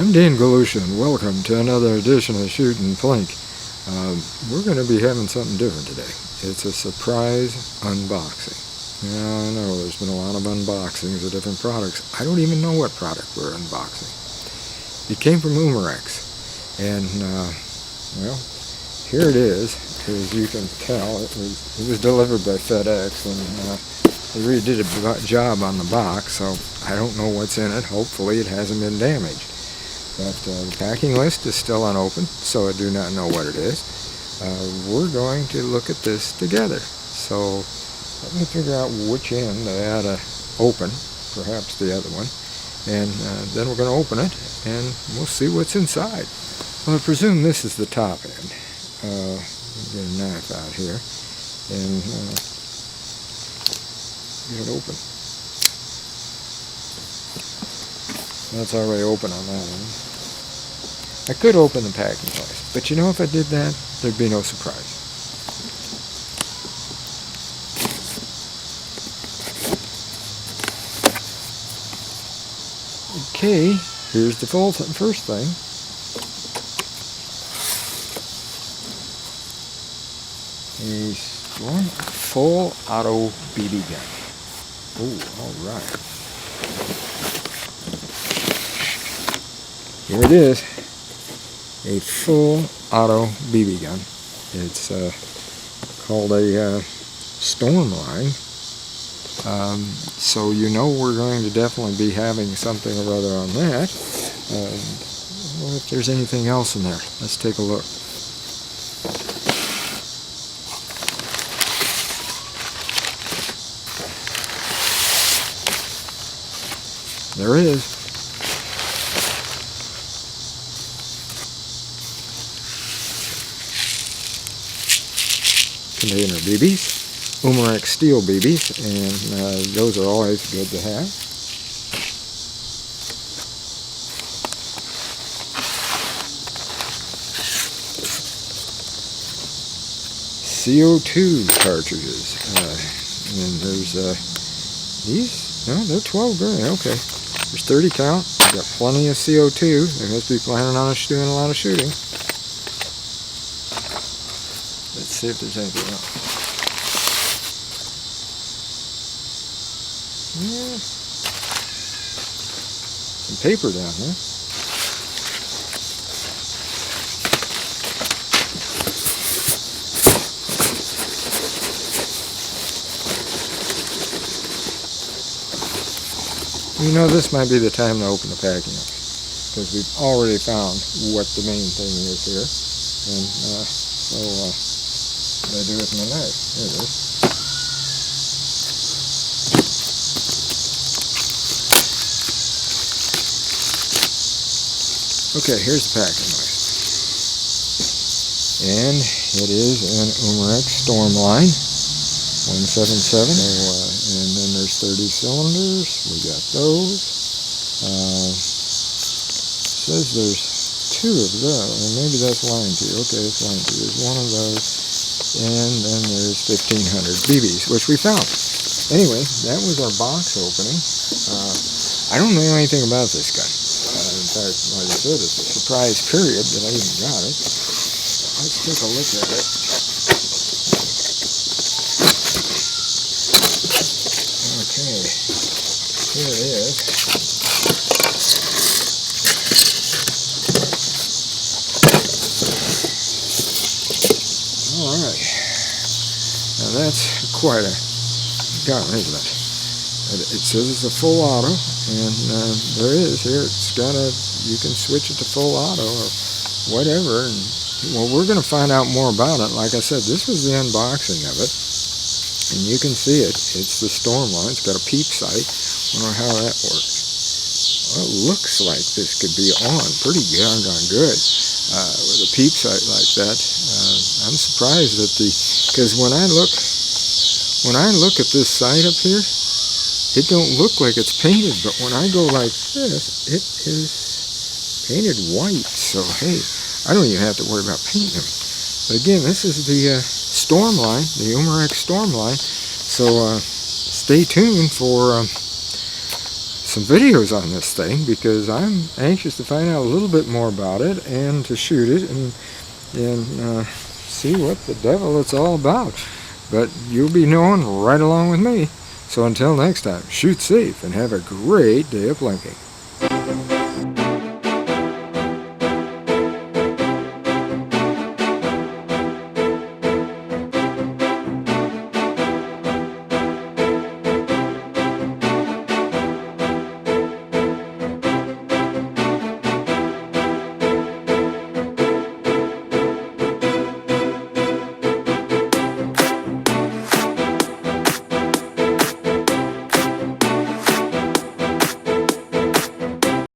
I'm Dan Galusha, and welcome to another edition of Shootin' Plink. We're going to be having something different today. It's a surprise unboxing. Now, I know there's been a lot of unboxings of different products. I don't even know what product we're unboxing. It came from Umarex, and well, here it is. As you can tell, it was delivered by FedEx, and they really did a job on the box, so I don't know what's in it. Hopefully it hasn't been damaged. But the packing list is still unopened, so I do not know what it is. We're going to look at this together. So let me figure out which end I ought to open, perhaps the other one, and then we're going to open it, and we'll see what's inside. Well, I presume this is the top end. Get a knife out here, and get it open. That's already open on that end. I could open the packing case, but you know, if I did that, there'd be no surprise. Okay, here's the first thing. A full auto BB gun. Oh, all right. Here it is. A full auto BB gun. It's called a Stormline. So you know we're going to definitely be having something or other on that. Well, if there's anything else in there, let's take a look. There it is. Container BBs, Umarex steel BBs, and those are always good to have. CO2 cartridges, and there's these. No, they're 12 grain. Okay, there's 30 count. Got plenty of CO2. They must be planning on us doing a lot of shooting. Let's see if there's anything else. Yeah. Some paper down here. You know, this might be the time to open the packing, because we've already found what the main thing is here. And so what do I do with my knife? There it is. Okay, here's the packing list. And it is an Umarex Stormline 177. And then there's 30 cylinders. We got those. Says there's two of those. And maybe that's line 2. Okay, it's line 2. There's one of those. And then there's 1,500 BBs, which we found. Anyway, that was our box opening. I don't know anything about this gun. In fact, like I said, it's a surprise period that I even got it. Let's take a look at it. Okay, here it is. Alright, now that's quite a gun, isn't it? It says it's a full auto, and there is here. It's got a, you can switch it to full auto or whatever. And well, we're going to find out more about it. Like I said, this was the unboxing of it, and you can see it. It's the Stormline. It's got a peep sight. Wonder how that works. Well, it looks like this could be on pretty darn good with a peep sight like that. I'm surprised that because when I look at this sight up here, it don't look like it's painted, but when I go like this, it is painted white. So hey, I don't even have to worry about painting them. But again, this is the Stormline, the Umarex Stormline. So stay tuned for some videos on this thing because I'm anxious to find out a little bit more about it and to shoot it and see what the devil it's all about. But you'll be knowing right along with me. So until next time, shoot safe and have a great day of plinking.